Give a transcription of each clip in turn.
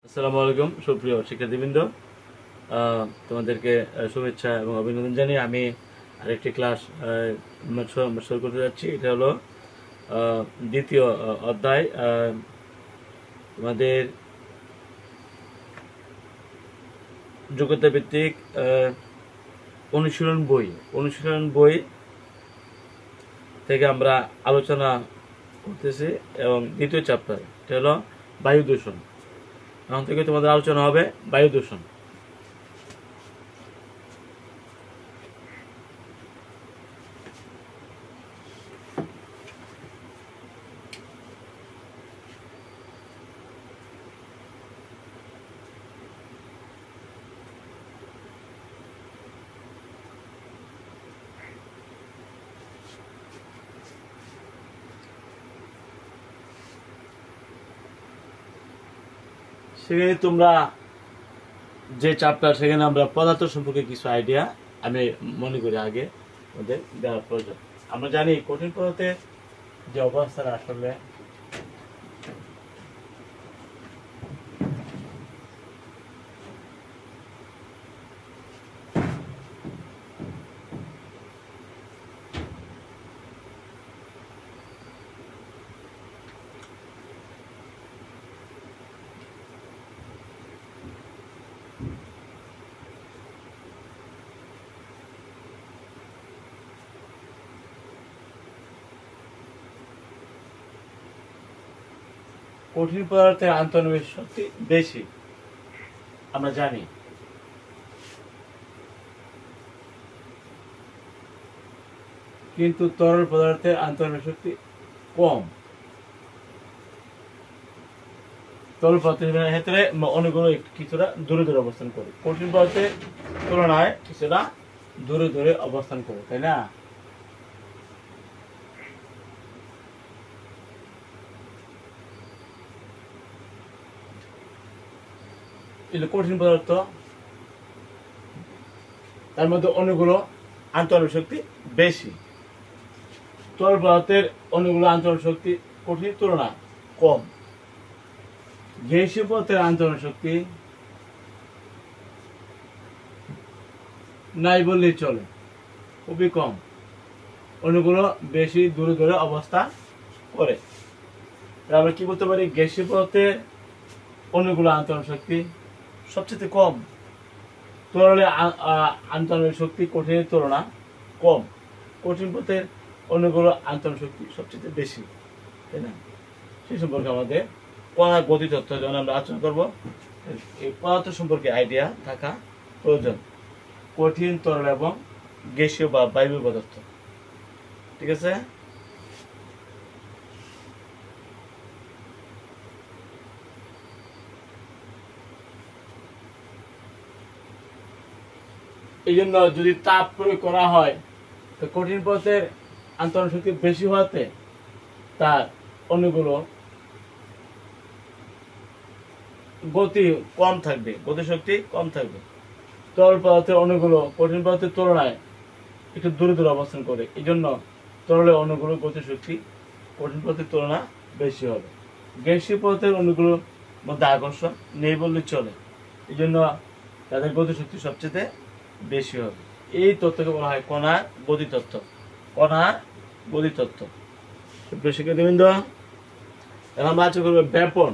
আসসালামু আলাইকুম সুপ্রিয় শিক্ষার্থীবৃন্দ, তোমাদেরকে শুভেচ্ছা এবং অভিনন্দন জানিয়ে আমি আরেকটি ক্লাস শুরু করতে যাচ্ছি। এটা হলো দ্বিতীয় অধ্যায়। তোমাদের যোগ্যতা ভিত্তিক অনুশীলন বই থেকে আমরা আলোচনা করতেছি এবং দ্বিতীয় চ্যাপ্টার এটা হলো বায়ু দূষণ। এখন থেকে তোমাদের আলোচনা হবে বায়ু দূষণ। সেখানে তোমরা যে চ্যাপ্টার, সেখানে আমরা পদার্থ সম্পর্কে কিছু আইডিয়া আমি মনে করি আগে ওদের দেওয়ার প্রয়োজন। আমরা জানি কঠিন পদার্থের যে অবস্থান আসলে কঠিন পদার্থের আন্তঃনিবেশ শক্তি বেশি, আমরা জানি। কিন্তু তরল পদার্থের আন্তঃনিবেশ শক্তি কম। তরল পদার্থের ক্ষেত্রে অনেকগুলো কিছুটা দূরে দূরে অবস্থান করে, কঠিন পদার্থের তুলনায় কিছুটা দূরে দূরে অবস্থান করে, তাই না? কঠিন পদার্থ, তার মধ্যে অনেকগুলো আন্তঃনিবেশ শক্তি বেশি। তরল পদার্থের অনেকগুলো আন্তঃনিবেশ শক্তি কঠিন তুলনায় কম। গ্যাসীয় পদার্থের আন্তঃনিবেশ শক্তি নাই বললেই চলে, খুবই কম। অনেকগুলো বেশি দূরে দূরে অবস্থান করে। আমরা কি বলতে পারি? গ্যাসীয় পদার্থের অনেকগুলো আন্তঃনিবেশ শক্তি সবচেয়ে কম, তরলের আন্তঃনিবেশ শক্তি কঠিনের তুলনায় কম। কঠিন পদার্থের অনেকগুলো আন্তঃনিবেশ শক্তি সবচেয়ে বেশি, তাই না? সেই সম্পর্কে আমাদের কণার গতি তত্ত্ব যখন আমরা আলোচনা করবো, এই পদার্থ সম্পর্কে আইডিয়া থাকা প্রয়োজন। কঠিন, তরল এবং গ্যাসীয় বা বায়বীয় পদার্থ, ঠিক আছে? এই জন্য যদি তাপ প্রয়োগ করা হয়, তো কঠিন পদার্থের আন্তঃনিবেশ শক্তি বেশি হওয়াতে তার অনেকগুলো গতি কম থাকবে, গতিশক্তি কম থাকবে। তরল পদার্থের অনেকগুলো কঠিন পদার্থের তুলনায় একটু দূরে দূরে অবস্থান করে, এই জন্য তরলের অনেকগুলো গতিশক্তি কঠিন পদার্থের তুলনায় বেশি হবে। গ্যাসীয় পদার্থের অনেকগুলোর মধ্যে আকর্ষণ নেই বললে চলে, এই জন্য তাদের গতিশক্তি সবচেয়ে বেশি হবে। এই তত্ত্বকে বলা হয় কণার গতিতত্ত্ব। কণার গতিতত্ত্ব। শিক্ষার্থীবৃন্দ, এখন আমরা আলোচনা করবো ব্যাপন।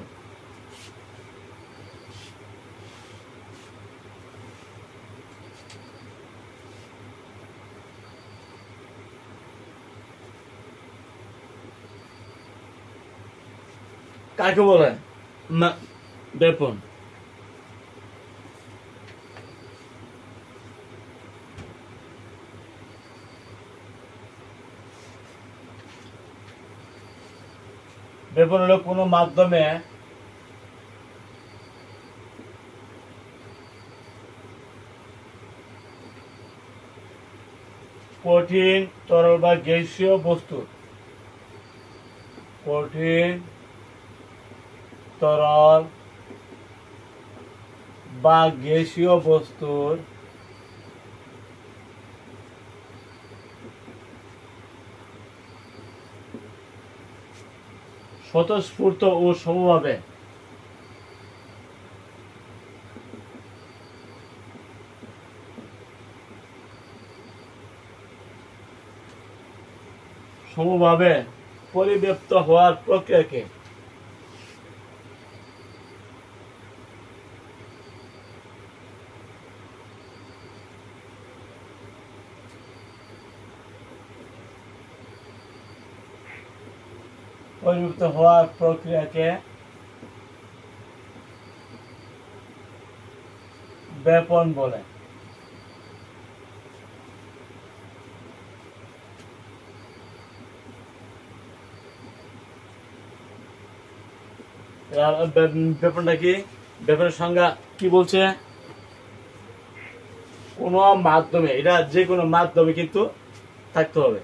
কাকে বলে ব্যাপন? ব্যাপন হলো কোনো মাধ্যমে কঠিন, তরল বা গ্যাসীয় বস্তু, কঠিন, তরল বা গ্যাসীয় বস্তুর স্বতঃস্ফূর্ত ও সমভাবে সমভাবে পরিব্যাপ্ত হওয়ার প্রক্রিয়াকে ব্যাপন বলে। ব্যাপনটা কি? ব্যাপনের সংজ্ঞা কি বলছে? কোন মাধ্যমে, এটা যে কোনো মাধ্যমে কিন্তু থাকতে হবে।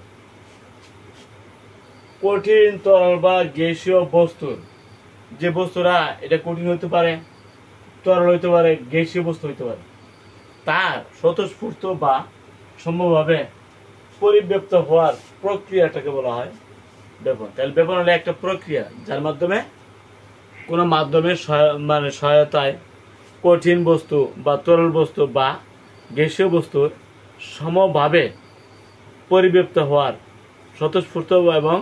কঠিন তরল বা গ্যাসীয় বস্তুর, যে বস্তুরা এটা কঠিন হইতে পারে, তরল হইতে পারে, গ্যাসীয় বস্তু হইতে পারে, তার স্বতঃস্ফূর্ত বা সম্ভবভাবে পরিব্যাপ্ত হওয়ার প্রক্রিয়াটাকে বলা হয় ব্যাপন। তাহলে ব্যাপন হলো একটা প্রক্রিয়া যার মাধ্যমে কোনো মাধ্যমের সহায়তায় কঠিন বস্তু বা তরল বস্তু বা গ্যাসীয় বস্তুর সমভাবে পরিব্যাপ্ত হওয়ার, স্বতঃস্ফূর্ত এবং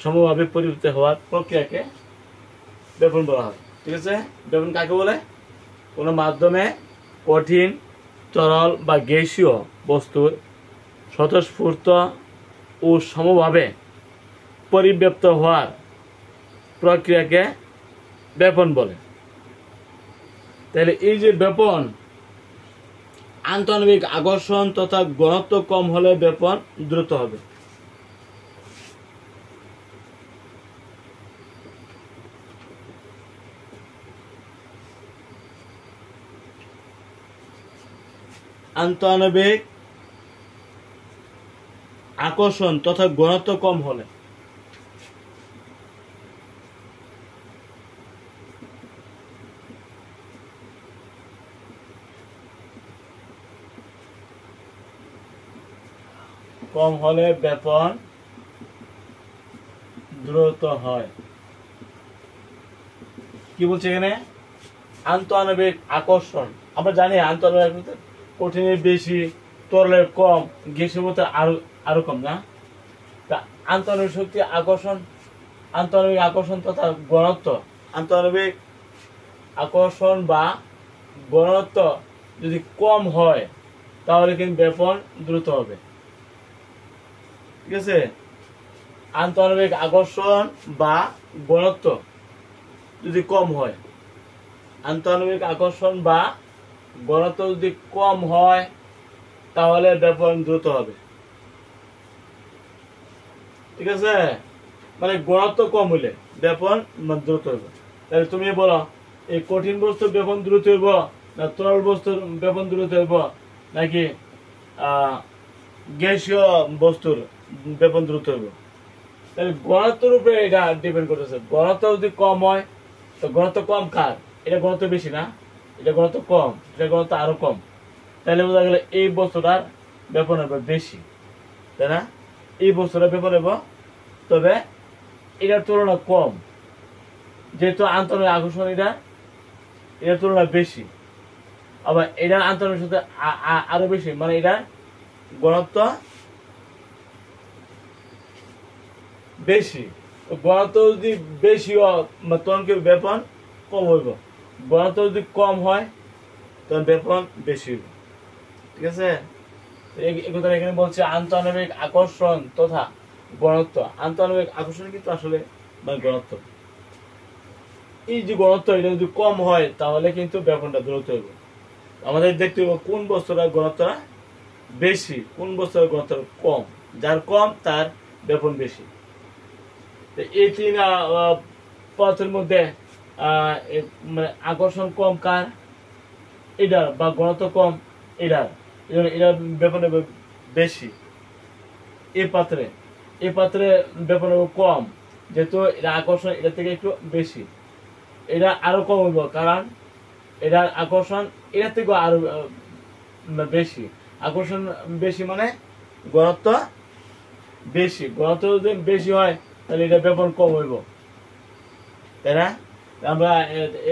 সমভাবে পরিব্যাপ্ত হওয়ার প্রক্রিয়াকে ব্যাপন বলা হয়। ঠিক আছে? ব্যাপন কাকে বলে? কোনো মাধ্যমে কঠিন তরল বা গ্যাসীয় বস্তুর স্বতঃস্ফূর্ত ও সমভাবে পরিব্যাপ্ত হওয়ার প্রক্রিয়াকে ব্যাপন বলে। তাহলে এই যে ব্যাপন, আন্তঃআণবিক আকর্ষণ তথা ঘনত্ব কম হলে ব্যাপন দ্রুত হবে। আন্তঃআণবিক আকর্ষণ তথা ঘনত্ব কম হলে ব্যাপন দ্রুত হয়। কি বলছে এখানে? আন্তঃআণবিক আকর্ষণ, আমরা জানি আন্তঃআণবিক কঠিনের বেশি, তরলের কম, গ্যাসের মধ্যে আরো কম না? তা আন্তঃআণবিক শক্তি আকর্ষণ, আন্তঃআণবিক আকর্ষণ তথা ঘনত্ব, আন্তঃআণবিক আকর্ষণ বা ঘনত্ব যদি কম হয় তাহলে কিন্তু ব্যাপন দ্রুত হবে। ঠিক আছে? আন্তঃআণবিক আকর্ষণ বা ঘনত্ব যদি কম হয়, আন্তঃআণবিক আকর্ষণ বা ঘনত্ব যদি কম হয় তাহলে ব্যাপন দ্রুত হবে। ঠিক আছে? মানে ঘনত্ব কম হলে ব্যাপন দ্রুত হবে। তাহলে তুমি বলো, এই কঠিন বস্তুর ব্যাপন দ্রুত হইব, না তরল বস্তুর ব্যাপন দ্রুত হইব, নাকি গ্যাসীয় বস্তুর ব্যাপন দ্রুত হইব? তাহলে ঘনত্বের উপরে এটা ডিপেন্ড করতেছে। ঘনত্ব যদি কম হয় তো ঘনত্ব কম কার? এটা ঘনত্ব বেশি না, এটা ঘনত্ব কম, এটা ঘনত্ব আরো কম। তাহলে বোঝা গেলে এই বস্তুটার ব্যাপন হবে বেশি, তাই না? এই বস্তুটা ব্যাপন হবে, তবে এটার তুলনা কম, যেহেতু আন্তঃআণবিক আকর্ষণ এটার তুলনা বেশি। আবার এটার আন্তঃআণবিক সাথে আরো বেশি, মানে এটার ঘনত্ব বেশি। ঘনত্ব যদি বেশি হয় তখন কি ব্যাপন কম হইব, ঘনত্ব যদি কম হয় তখন ব্যাপন বেশি হইব। ঠিক আছে? একথা এখানে বলছে আন্তঃআণবিক আকর্ষণ তথা ঘনত্ব। আন্তঃআণবিক আকর্ষণ কিন্তু আসলে মানে ঘনত্ব, এই যে ঘনত্ব এটা যদি কম হয় তাহলে কিন্তু ব্যাপনটা দ্রুত হইব। আমাদের দেখতে হবে কোন বস্তুটার ঘনত্বটা বেশি, কোন বস্তুর ঘনত্ব কম। যার কম তার ব্যাপন বেশি। এই তিন পদার্থের মধ্যে আকর্ষণ কম কার? এটার, বা ঘনত্ব কম এটার, এটার ব্যাপন বেশি। এই পাত্রে ব্যাপন কম, যেহেতু এটা আকর্ষণ এটা থেকে একটু বেশি। এটা আরো কম হইব, কারণ এটার আকর্ষণ এটা থেকে আরো বেশি। আকর্ষণ বেশি মানে ঘনত্ব বেশি। ঘনত্ব যদি বেশি হয় তাহলে এটা ব্যাপন কম হইব, তাই না? আমরা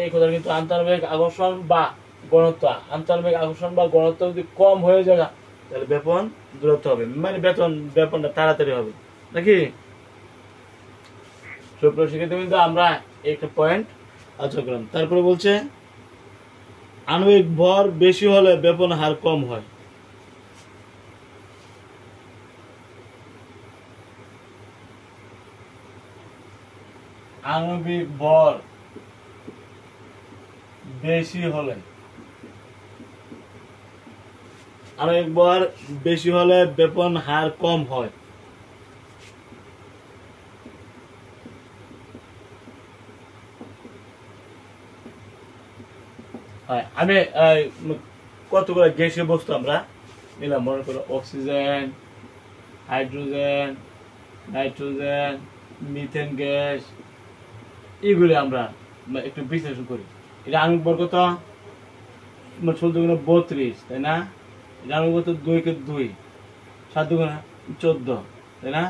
এই কথা কিন্তু আন্তঃআণবিক আকর্ষণ বা ঘনত্ব, আন্তঃআণবিক আকর্ষণ বা ঘনত্ব যদি কম হয়ে যায় তাহলে ব্যাপন দ্রুত হবে, মানে ব্যাপনটা তাড়াতাড়ি হবে, নাকি? সুপ্রিয় শিক্ষার্থীবৃন্দ, আমরা একটা পয়েন্ট আলোচনা করলাম। তারপরে বলছে আণবিক ভর বেশি হলে ব্যাপন হার কম হয়। আণবিক ভর বেশি হলে ব্যাপন হার কম হয়। আমি কতগুলো গ্যাসীয় বস্তু আমরা নিলাম, মনে করো oxygen, hydrogen, nitrogen, methane gas, এগুলি আমরা একটু বিশ্লেষণ করি। এটা আণবিক ভর কত? 16×32, তাই না? এটা আণবিক ভর 2 7×14, তাই না?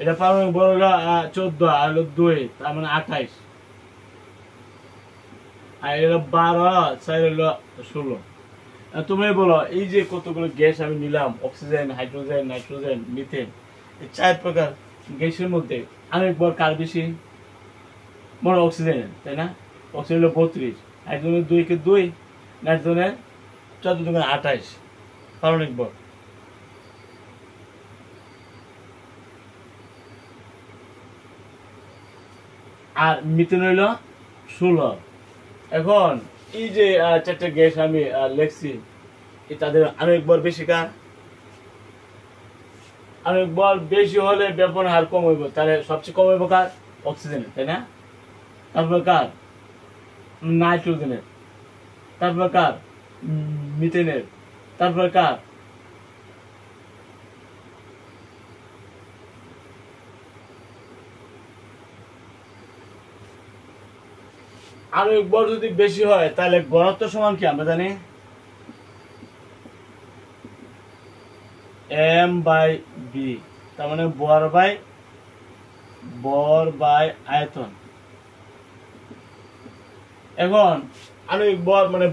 এটা পারমাণবিক ভর হলো 14 আর হলো 2, তার মানে 28, আর হলো 12, 4 হলো 16। তুমি বলো, এই যে কতগুলো গ্যাস আমি নিলাম, অক্সিজেন, হাইড্রোজেন, নাইট্রোজেন, মিথেন, এই 4 প্রকার গ্যাসের মধ্যে আণবিক ভর কার বেশি? মনে অক্সিজেনের, তাই না? অক্সিজেন হলো 32, হাইড্রোজেনের 2 নাইট্রোজেনের 14×28 পারমাণবিক ভর। আর মিথেন হইল 16। এখন এই যে 4টা গ্যাস আমি লিখছি, তাদের আণবিক ভর বেশি কার? আণবিক ভর বেশি হলে ব্যাপন হার কম হইব, তাহলে সবচেয়ে কম হইব কার? অক্সিজেনের, তাই না? তারপর কার? নাইট্রোজেনের, তারপর কার? মিথেনের, তারপর কার? আণবিক ভর যদি বেশি হয় তাহলে ঘনত্ব সমান কি আমরা জানি? m/v, তার মানে ভর বাই আয়তন। এখন আণবিক ভর মানে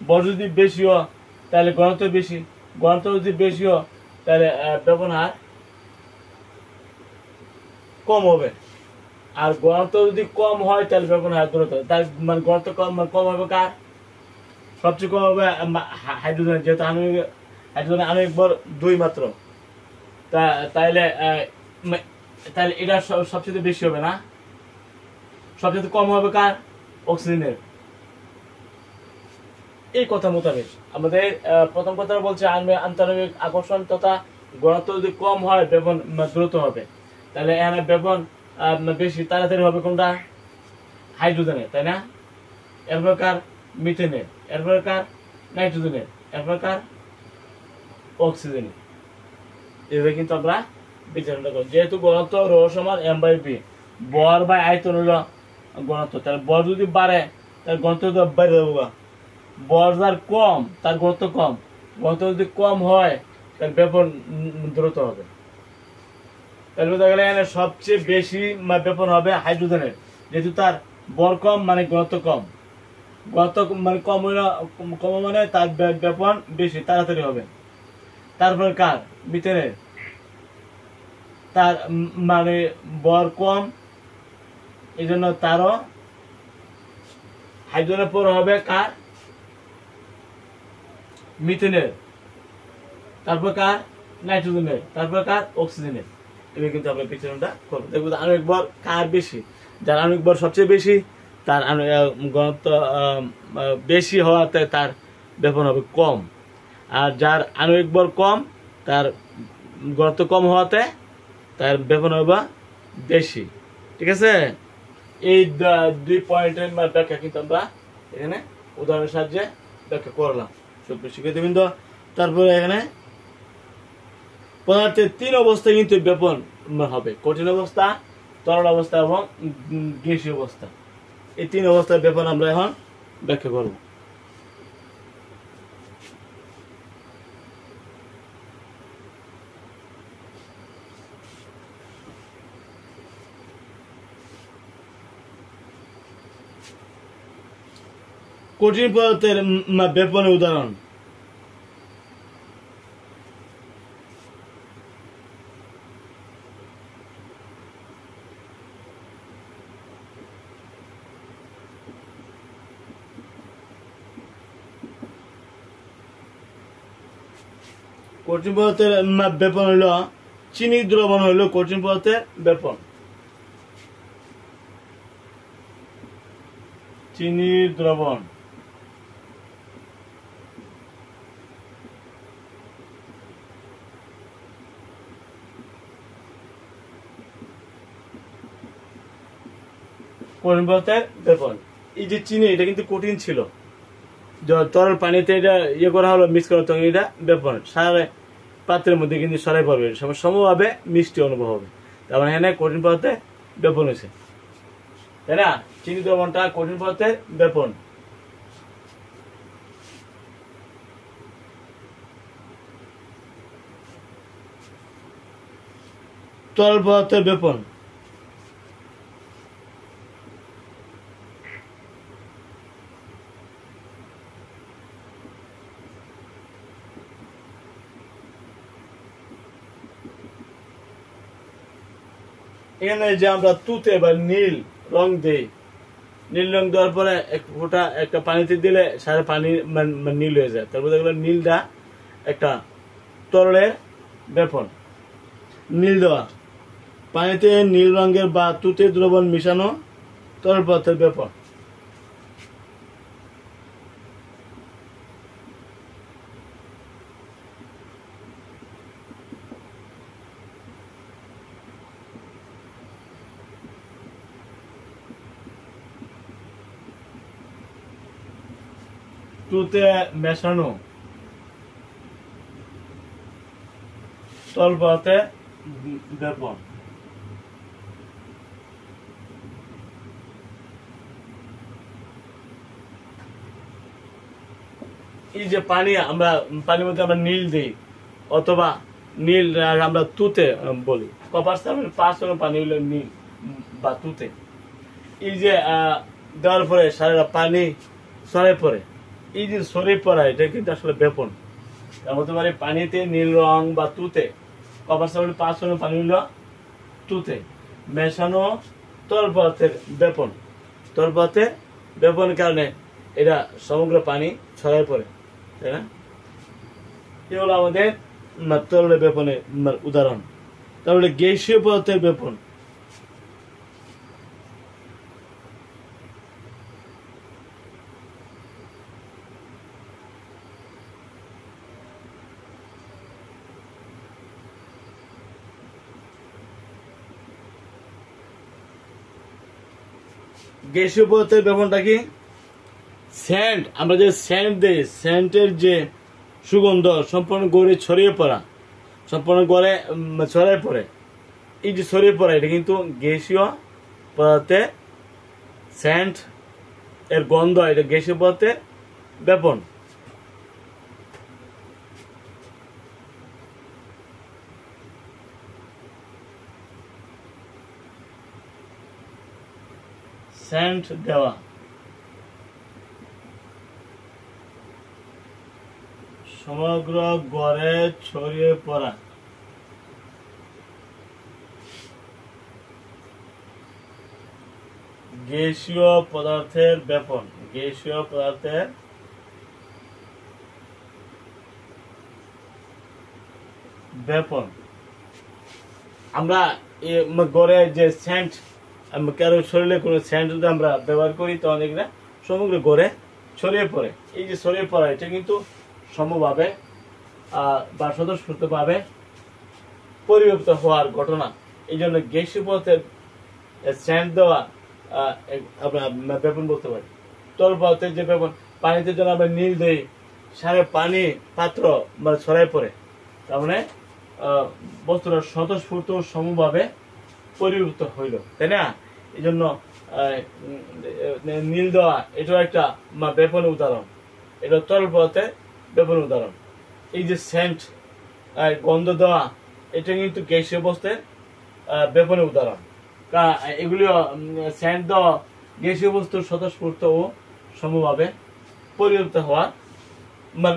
ভর যদি বেশি হয় তাহলে ঘনত্ব বেশি, ঘনত্ব যদি বেশি হয় তাহলে ব্যাপন হার কম হবে। আর ঘনত্ব যদি কম হয় তাহলে ব্যাপন হার দূরত্ব, তার মানে ঘনত্ব কম হবে কার? সবচেয়ে কম হবে হাইড্রোজেন, যেহেতু হাইড্রোজেন আণবিক ভর 2 মাত্র, তাইলে এটা সবচেয়ে বেশি হবে না? সবচেয়ে কম হবে কার? অক্সিজেনের। এই কথা মোতাবেক আমাদের প্রথম কথা বলছে আন্তঃআণবিক আকর্ষণ তথা ঘনত্ব যদি কম হয় ব্যাপন দ্রুত হবে, তাহলে এখানে ব্যাপন বেশি তাড়াতাড়ি হবে কোনটা? হাইড্রোজেনের, তাই না? এরপর কার? মিথেনের, এরপর কার? নাইট্রোজেনের, এরপর কার? অক্সিজেনের। এভাবে কিন্তু আমরা বিচারটা করি। যেহেতু ঘনত্ব রো সমান m/v, ভর বাই আয়তন হলো ঘনত্ব, তাহলে ভর যদি বাড়ে তাহলে ঘনত্ব বাইরে যাবো। ভর যার কম তার ঘনত্ব কম, ঘনত্ব যদি কম হয় তাহলে ব্যাপন দ্রুত হবে। তাহলে বোঝা গেল এখানে সবচেয়ে বেশি ব্যাপন হবে হাইড্রোজেনের, যেহেতু তার ভর কম মানে ঘনত্ব কম, ঘনত্ব মানে কম মানে তার ব্যাপন বেশি তাড়াতাড়ি হবে। তারপর কার? মিথেনের, তার মানে ভর কম, এই জন্য তারও হাইড্রোজেনের পর হবে কার? মিথেনের, তারপর কার? নাইট্রোজেনের, তারপর কার? অক্সিজেনের। এভাবে কিন্তু আমরা বিচরণটা করবো। দেখবো আণবিক ভর কার বেশি? যার আণবিক ভর সবচেয়ে বেশি তার ঘনত্ব বেশি হওয়াতে তার ব্যাপন হবে কম, আর যার আণবিক ভর কম তার ঘনত্ব কম হওয়াতে তার ব্যাপন হবে বেশি। ঠিক আছে? এই 2 পয়েন্টের ব্যাখ্যা কিন্তু আমরা এখানে উদাহরণের সাহায্যে ব্যাখ্যা করলাম। সুপ্রিয় শিক্ষার্থীবৃন্দ, তারপরে এখানে পদার্থের 3 অবস্থায় কিন্তু ব্যাপন হবে: কঠিন অবস্থা, তরল অবস্থা এবং গ্যাসীয় অবস্থা। এই 3 অবস্থার ব্যাপন আমরা এখন ব্যাখ্যা করব। কঠিন পদার্থের ব্যাপনের উদাহরণ। কঠিন পদার্থের ব্যাপন হইল চিনি দ্রবণ হইল কঠিন পদার্থের ব্যাপন। চিনির দ্রবণ কঠিন পদার্থের ব্যাপন। এই যে চিনি এটা কিন্তু কঠিন ছিল, তরল পানিতে এটা ইয়ে করা হলো, মিক্স করা, তখন এটা ব্যাপন সারা পাত্রের মধ্যে কিন্তু সরাই পড়বে, সমভাবে মিষ্টি অনুভব হবে। তার মানে এখানে কঠিন পদার্থে ব্যাপন হয়েছে, তাই না? চিনি দ্রবণটা কঠিন পদার্থের ব্যাপন। তরল পদার্থের ব্যাপন, এখানে যে আমরা তুতে বা নীল রং দিই, নীল রং দেওয়ার পরে এক ফোঁটা একটা পানিতে দিলে সারা পানি নীল হয়ে যায়, তারপরে দেখলো নীলটা একটা তরলের ব্যাপন। নীল দেওয়া পানিতে নীল রঙের বা তুতে দ্রবণ মিশানো তরল পদার্থের ব্যাপন। তুতে মেশানো তরল পদার্থের ব্যাপন। এই যে পানি, আমরা পানির মধ্যে আমরা নীল দিই অথবা নীল আমরা তুতে বলি, কপার পাঁচ পানি হলো নীল বা তুতে। এই যে দেওয়ার পরে সারা পানি সরে পড়ে, এই যে সরে পড়া এটা কিন্তু আসলে ব্যাপন। তার মধ্যে মানে পানিতে নীল রং বা তুতে, কপার পাঁচ পানি হলো তুতে মেশানো তরল পদার্থের ব্যাপন। তরল পদার্থের ব্যাপনের কারণে এটা সমগ্র পানি ছড়ায় পড়ে, তাই না? এ হলো আমাদের তরলের ব্যাপনের উদাহরণ। তাহলে গ্যাসীয় পদার্থের ব্যাপন, গ্যাসীয় পদার্থের ব্যাপনটা কি? সেন্ট, আমরা যে সেন্ট দিই, সেন্টের যে সুগন্ধ সম্পূর্ণ গড়ে ছড়িয়ে পড়া, সম্পূর্ণ গড়ে ছড়িয়ে পড়ে, এই যে ছড়িয়ে পড়া এটা কিন্তু গ্যাসীয় পদার্থের সেন্ট এর গন্ধ, এটা গ্যাসীয় পদার্থের ব্যাপন। সেন্ট দেওয়া সমগ্র গড়ে ছড়িয়ে পড়া, গ্যাসীয় পদার্থের ব্যাপন। গ্যাসীয় পদার্থের ব্যাপন। আমরা গড়ে যে সেন্ট, কারো শরীরে কোনো সেন্ট যদি আমরা ব্যবহার করি তখন এগুলা সমগ্র গড়ে ছড়িয়ে পড়ে। এই যে ছড়িয়ে পড়া এটা কিন্তু সমভাবে বা স্বতঃস্ফূর্তভাবে পরিবর্তিত হওয়ার ঘটনা। এই জন্য গ্যাসীয় পদার্থের সেন্ট দেওয়া আমরা ব্যাপন বলতে পারি। তরল পদার্থের যে ব্যাপন, পানিতে যেন আমরা নীল দিই, সারা পানি পাত্র মানে ছড়াই পড়ে, তার মানে বস্তুটা স্বতঃস্ফূর্ত সমভাবে পরিবর্তিত হইল, তাই না? এই জন্য নীল দেওয়া এটাও একটা ব্যাপনের উদাহরণ, এটা তরল পদার্থের ব্যাপনের উদাহরণ। এই যে সেন্ট গন্ধ দেওয়া এটা কিন্তু গ্যাসীয় বস্তুর ব্যাপনের উদাহরণ। এগুলিও সেন্ট দেওয়া গ্যাসীয় বস্তুর স্বতঃস্ফূর্ত ও সমভাবে পরিবর্তিত হওয়ার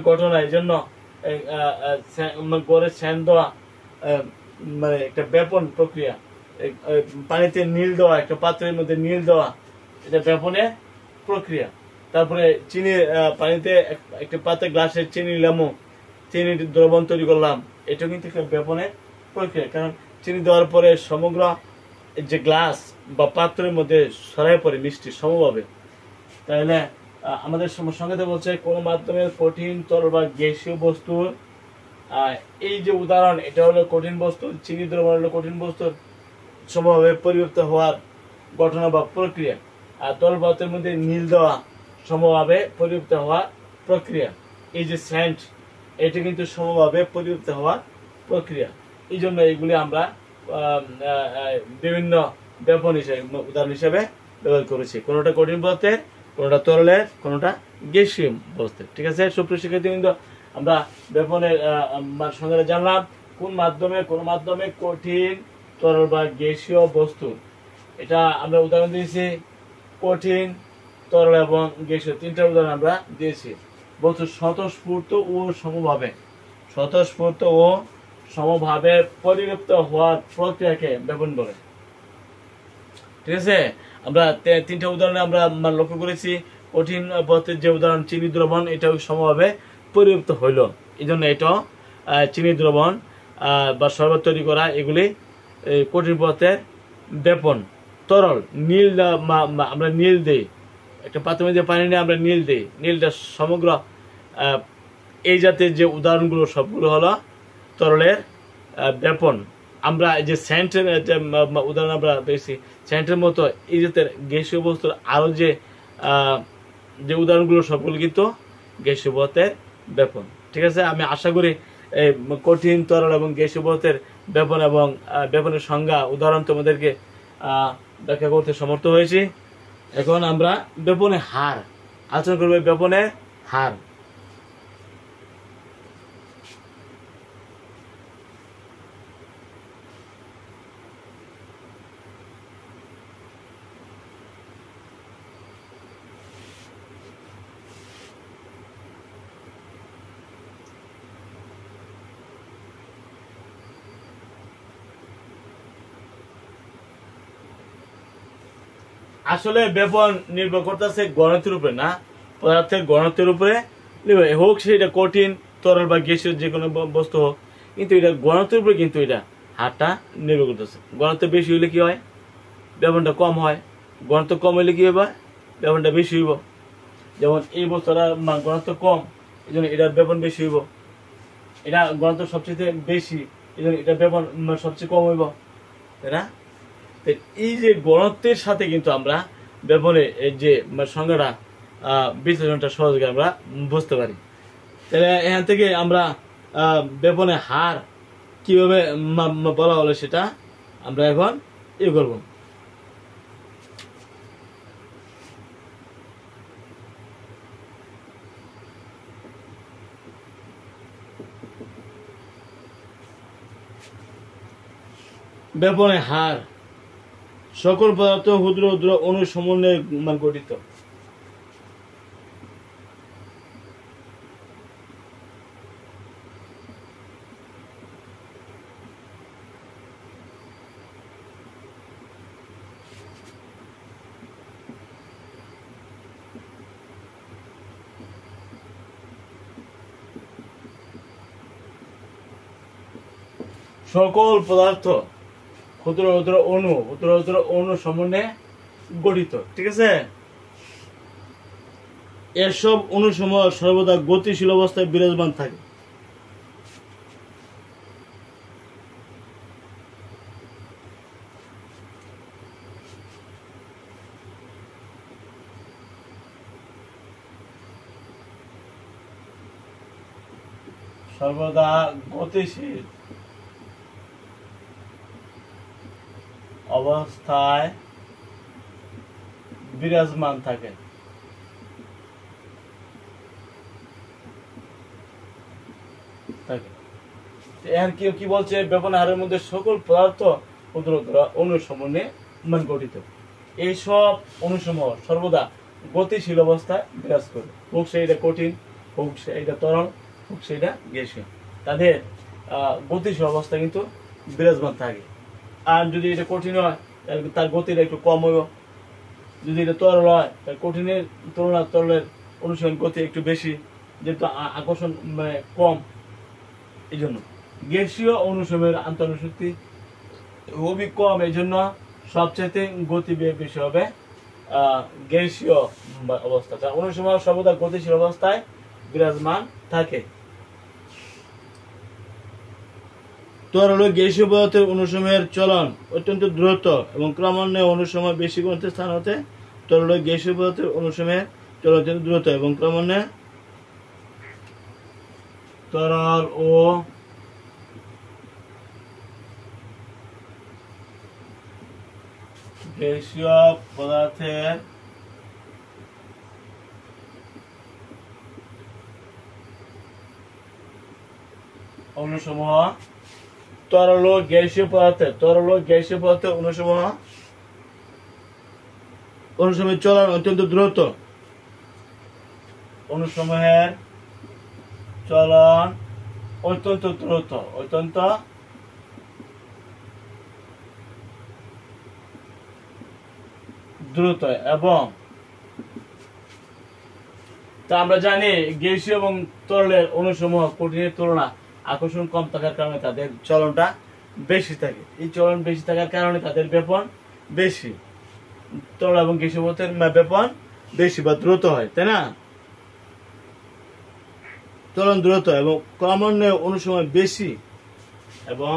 ঘটনা। এই জন্য গড়ে স্যান দেওয়া মানে একটা ব্যাপন প্রক্রিয়া। পানিতে নীল দেওয়া, একটা পাত্রের মধ্যে নীল দেওয়া, এটা ব্যাপনের প্রক্রিয়া। তারপরে চিনি পানিতে একটা পাত্রে গ্লাসে চিনি নিলামও, চিনি দ্রবণ তৈরি করলাম, এটা কিন্তু একটা ব্যাপনের প্রক্রিয়া। কারণ চিনি দেওয়ার পরে সমগ্র যে গ্লাস বা পাত্রের মধ্যে ছড়ায় পড়ে মিষ্টি সমভাবে। তাহলে আমাদের সংকেতে বলছে কোন মাধ্যমে কঠিন তরল বা গ্যাসীয় বস্তুর এই যে উদাহরণ, এটা হলো কঠিন বস্তু, চিনি দ্রবণ হলো কঠিন বস্তুর সমভাবে পরিবর্তিত হওয়ার ঘটনা বা প্রক্রিয়া। আর তরল পদার্থের মধ্যে নীল দেওয়া সমভাবে পরিবর্তিত হওয়ার প্রক্রিয়া। এই যে সেন্ট, এটি কিন্তু সমভাবে পরিবর্তিত হওয়ার প্রক্রিয়া। এই জন্য এইগুলি আমরা বিভিন্ন ব্যাপন হিসেবে উদাহরণ হিসেবে ব্যবহার করেছি। কোনোটা কঠিন পদার্থের, কোনোটা তরলের, কোনোটা গ্যাসীয় বস্তুর। ঠিক আছে সুপ্রিয় শিক্ষার্থীবৃন্দ, আমরা ব্যাপনের সংজ্ঞা জানলাম। কোন মাধ্যমে কঠিন তরল বা গ্যাসীয় বস্তু, এটা আমরা উদাহরণ দিয়েছি কঠিন, তরল এবং গ্যাসীয়, তিনটা উদাহরণ আমরা দিয়েছি। বস্তু স্বতঃস্ফূর্ত ও সমভাবে পরিবর্তিত হওয়ার প্রক্রিয়াকে ব্যাপন বলে। ঠিক আছে, আমরা তিনটা উদাহরণে আমরা লক্ষ্য করেছি কঠিন পদার্থের যে উদাহরণ চিনি দ্রবণ, এটা সমভাবে পরিবর্তিত হইল, এই জন্য এটা চিনি দ্রবণ বা শরবত তৈরি করা, এগুলি কঠিন পদার্থের ব্যাপন। তরল নীল, আমরা নীল দিই, একটা পাত্রের মধ্যে পানি নিয়ে আমরা নীল দিই, নীলটা সমগ্র এই জাতের যে উদাহরণগুলো সবগুলো হলো তরলের ব্যাপন। আমরা যে সেন্টের উদাহরণ আমরা পেয়েছি, সেন্টের মতো এই জাতের গ্যাসীয় বস্তুর আরো যে উদাহরণগুলো সবগুলো কিন্তু গ্যাসীয় পদার্থের ব্যাপন। ঠিক আছে, আমি আশা করি কঠিন, তরল এবং গ্যাসীয় পদার্থের ব্যাপন এবং ব্যাপনের সংজ্ঞা উদাহরণ তোমাদেরকে ব্যাখ্যা করতে সমর্থ হয়েছি। এখন আমরা ব্যাপনের হার আলোচনা করব। ব্যাপনের হার, আসলে ব্যাপন নির্ভর করতেছে ঘনত্বের উপরে, না পদার্থের ঘনত্বের উপরে হোক সেটা কঠিন, তরল বা গ্যাসীয় যে কোনো বস্তু হোক, কিন্তু এটা ঘনত্বের উপরে কিন্তু এটা হারটা নির্ভর করতেছে। ঘনত্ব বেশি হইলে কি হয়, ব্যাপনটা কম হয়। ঘনত্ব কম হইলে কি হবে, ব্যাপনটা বেশি হইব। যেমন এই বস্তুটার ঘনত্ব কম, এই জন্য এটার ব্যাপন বেশি হইব। এটা ঘনত্ব সবচেয়ে বেশি, এই জন্য এটা ব্যাপন সবচেয়ে কম হইব, তাই না? এই যে ঘনত্বের সাথে কিন্তু আমরা ব্যাপনের যে সংজ্ঞাটা বিশ্লেষণটা সহজে আমরা বুঝতে পারি। তাহলে এখান থেকে আমরা ব্যাপনের হার কিভাবে বলা হলো সেটা আমরা এখন করব। ব্যাপনের হার সকল পদার্থ ক্ষুদ্র ক্ষুদ্র অণু সমন্বয়ে গঠিত। সকল পদার্থ ক্ষুদ্র ক্ষুদ্র অণু সমন্বয়ে গঠিত। ঠিক আছে, এসব অণুসমূহ সর্বদা গতিশীল অবস্থায় বিরাজমান থাকে। সর্বদা গতিশীল অবস্থায় বিরাজমান থাকে। এখন কি বলছে, ব্যাপনের হারের মধ্যে সকল পদার্থ ক্ষুদ্র ক্ষুদ্র অণু সমন্বয়ে গঠিত। এইসব অণুসমূহ সর্বদা গতিশীল অবস্থায় বিরাজ করে, হোক সেইটা কঠিন, হোক সেইটা তরল, হোক সেইটা গ্যাসীয়, তাদের গতিশীল অবস্থা কিন্তু বিরাজমান থাকে। আর যদি এটা কঠিন হয় তাহলে তার গতিটা একটু কম হবে, যদি এটা তরল হয় তাহলে কঠিনের তুলনায় তরলের অনুসরণ গতি একটু বেশি, যেহেতু আকর্ষণ কম। এই জন্য গ্যাসীয় অনুসরণের আন্তঃ শক্তি খুবই কম, এই জন্য সবচেয়ে গতি বেশি হবে গ্যাসীয় অবস্থা। অনুসরণ সর্বদা গতিশীল অবস্থায় বিরাজমান থাকে। তরল গ্যাসীয় পদার্থের অনুসময়ের চলন অত্যন্ত দ্রুত এবং ক্রমান্বয়ে অনুসময় বেশি ঘনত্বের স্থান হতে তরল গ্যাসীয় পদার্থের অনুসময়ের চলন অত্যন্ত দ্রুত এবং ক্রমান্বয়ে তরল ও গ্যাসীয় পদার্থের অনুসমূহ তরল গ্যাসীয় পদার্থের অনুসময়ের চলন অত্যন্ত দ্রুত, অনুসময়ের চলন অত্যন্ত দ্রুত এবং তা আমরা জানি গ্যাসীয় এবং তরলের অনুসমূহ কঠিনের তুলনা আকর্ষণ কম থাকার কারণে তাদের চলনটা বেশি থাকে। এই চলন বেশি থাকার কারণে তাদের ব্যাপন বেশি, তরল এবং গ্যাসীয় পদার্থের ব্যাপন বেশি বা দ্রুত হয়, তাই না? চলন দ্রুত এবং ক্রমান্বয়ে অনুসময় বেশি এবং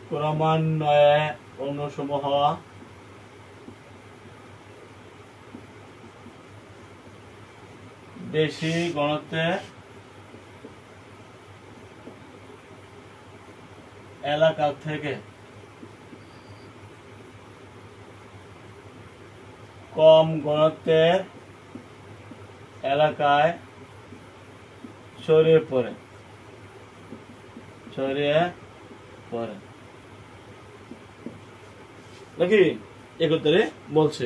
ক্রমান্বয়ে অনুসমূহ বেশি ঘনত্বের এলাকা থেকে কম ঘনত্বের এলাকায় ছড়িয়ে পড়ে নাকি একত্রে বলছে।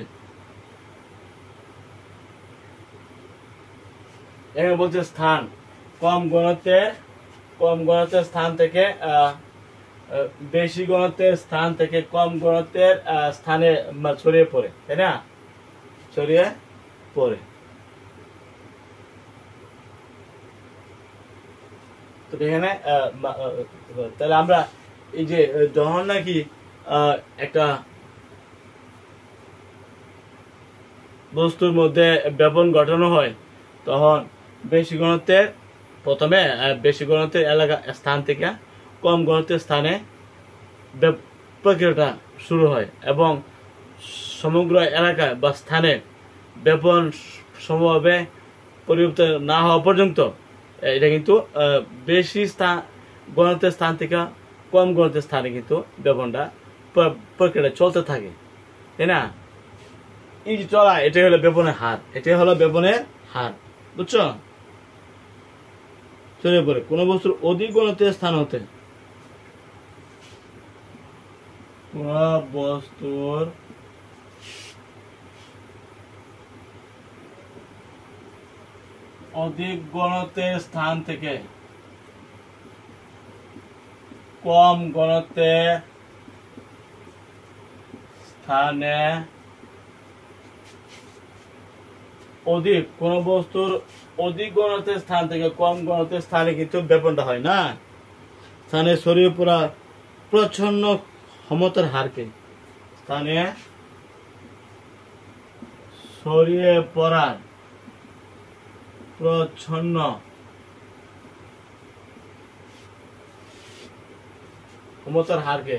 এখানে বলছে স্থান, কম ঘনত্বের স্থান থেকে বেশি ঘনত্বের স্থান থেকে কম ঘনত্বের স্থানে ছড়িয়ে পড়ে, তাই না? ছড়িয়ে পড়ে। তো এখানে তাহলে আমরা এই যে যখন নাকি একটা বস্তুর মধ্যে ব্যাপন ঘটানো হয় তখন প্রথমে বেশি ঘনত্বের এলাকা স্থান থেকে কম ঘনত্বের স্থানে প্রক্রিয়াটা শুরু হয় এবং সমগ্র এলাকায় বা স্থানে ব্যাপন সমভাবে পরিবর্তন না হওয়া পর্যন্ত এটা কিন্তু বেশি ঘনত্বের স্থান থেকে কম ঘনত্বের স্থানে কিন্তু ব্যাপনটা প্রক্রিয়াটা চলতে থাকে, তাই না? এই যে চলা, এটাই হলো ব্যাপনের হার, বুঝছো? ছড়িয়ে পড়ে কোন বস্তুর অধিক ঘনত্বের স্থান হতে অধিক ঘনত্বের স্থান থেকে কম ঘনত্বের স্থানে কোন বস্তুর অধিক ঘনত্বের স্থান থেকে কম ঘনত্বের স্থানে কিন্তু ব্যাপনটা হয় না, স্থানে ছড়িয়ে পড়া প্রচ্ছন্ন ক্ষমতার হারকে স্থানে ছড়িয়ে পড়ার প্রচ্ছন্ন ক্ষমতার হারকে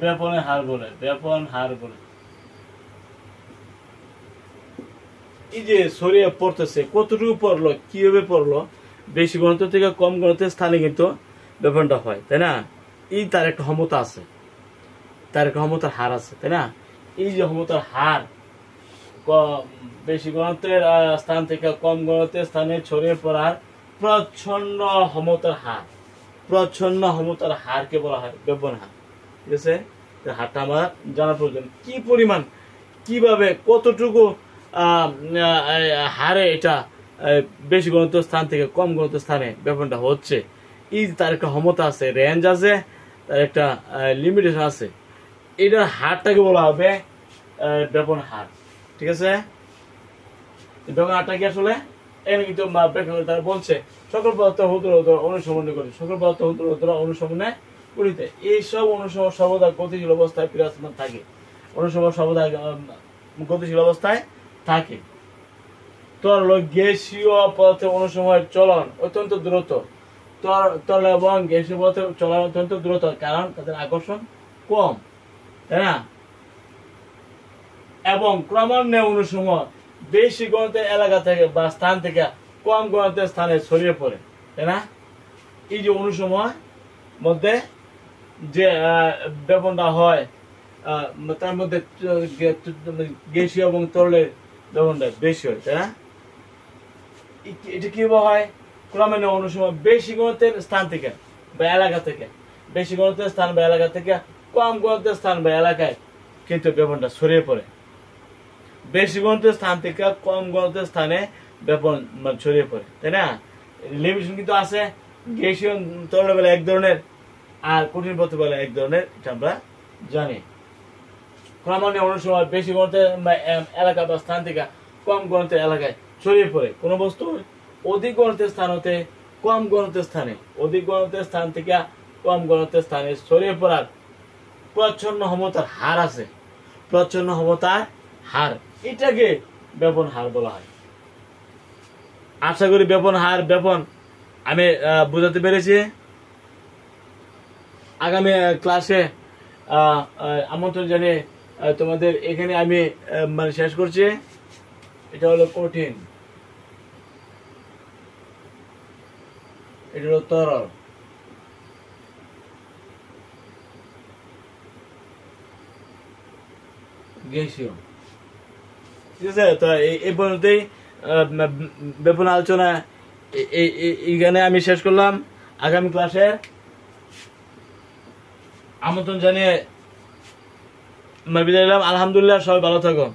ব্যাপনের হার বলে। এই যে ছড়িয়ে পড়তেছে, কতটুকু পড়লো, কিভাবে পড়লো, বেশি ঘনত্ব থেকে কম ঘনত্বের স্থানে কিন্তু ব্যাপনটা হয়, তাই না? এই তার একটা ক্ষমতা আছে, তার একটা ক্ষমতার হার আছে, তাই না? এই যে ক্ষমতার হার বেশি ঘনত্বের স্থান থেকে কম ঘনত্বের স্থানে ছড়িয়ে পড়ার প্রচ্ছন্ন ক্ষমতার হার। প্রচ্ছন্ন ক্ষমতার হারকে বলা হয় ব্যাপন হার। ঠিক আছে, হারটা আমার জানা প্রয়োজন। কি পরিমাণ, কিভাবে, কতটুকু হারে এটা বেশি ঘনত্ব স্থান থেকে কম ঘনত্ব স্থানে ব্যাপনটা হচ্ছে, এই তার একটা ক্ষমতা আছে, রেঞ্জ আছে, তার একটা লিমিটেশন আছে। এটার হারটাকে বলা হবে ব্যাপন হার। ঠিক আছে, ব্যাপন হারটা কি আসলে এখানে কিন্তু তারা বলছে সকল পদার্থ অনুসরণ করে, সকল পদার্থ অনুসরণে করিতে। এইসব অনুসরণ সর্বদা গতিশীল অবস্থায় বিরাজমান থাকে, অনুসরণ সর্বদা গতিশীল অবস্থায় থাকে। তরল গ্যাসীয় পদার্থের অনুসময়ের চলন অত্যন্ত দ্রুত। তরল এবং গ্যাসীয় পদার্থের চলন অত্যন্ত দ্রুত, কারণ তাদের আকর্ষণ কম, তাই না? এবং ক্রমান্বয়ে অনুসময় বেশি ঘনত্বের এলাকা থেকে বা স্থান থেকে কম ঘনত্বের স্থানে ছড়িয়ে পড়ে, তাই না? এই যে অনুসময় মধ্যে যে ব্যাপনটা হয়, তার মধ্যে গ্যাসীয় এবং তরলের ব্যাপনটা বেশি হয়, তাই না? এটা কি হয়? ক্রমান্বয়ে অনুসময় বেশি ঘনত্বের স্থান থেকে বা এলাকা থেকে, বেশি ঘনত্বের স্থান বা এলাকা থেকে কম ঘনত্বের স্থান বা এলাকায় কিন্তু ব্যাপনটা ছড়িয়ে পড়ে। বেশি ঘনত্বের স্থান থেকে কম ঘনত্বের স্থানে ব্যাপন ছড়িয়ে পড়ে, তাই না? লিমিটেশন কিন্তু আছে। গ্যাসীয় তরল বেলা এক ধরনের, আর কঠিন পদার্থ বেলা এক ধরনের, এটা আমরা জানি। ক্রমান্বয়ে অনুসময় বেশি ঘনত্বের এলাকা বা স্থান থেকে কম ঘনত্বের এলাকায় ছড়িয়ে পড়ে। কোন বস্তু অধিক ঘনত্বের স্থান হতে কম ঘনত্বের স্থানে, অধিক ঘনত্বের স্থান থেকে কম ঘনত্বের স্থানে ছড়িয়ে পড়ার প্রচ্ছন্ন ক্ষমতার হার আছে। প্রচ্ছন্ন ক্ষমতার হার, এটাকে ব্যাপন হার বলা হয়। আশা করি ব্যাপন হার, ব্যাপন আমি বোঝাতে পেরেছি। আগামী ক্লাসে আমন্ত্রণ জানিয়ে তোমাদের এখানে আমি শেষ করছি। এটা হলো কঠিন, এটা হলো তরল, গ্যাসীয়। ঠিক আছে, তো এই পর্যন্তই ব্যাপন আলোচনা এইখানে আমি শেষ করলাম। আগামী ক্লাসে আমন্ত্রণ জানিয়ে বিদায় নিলাম। আলহামদুলিল্লাহ, সবাই ভালো থাকো।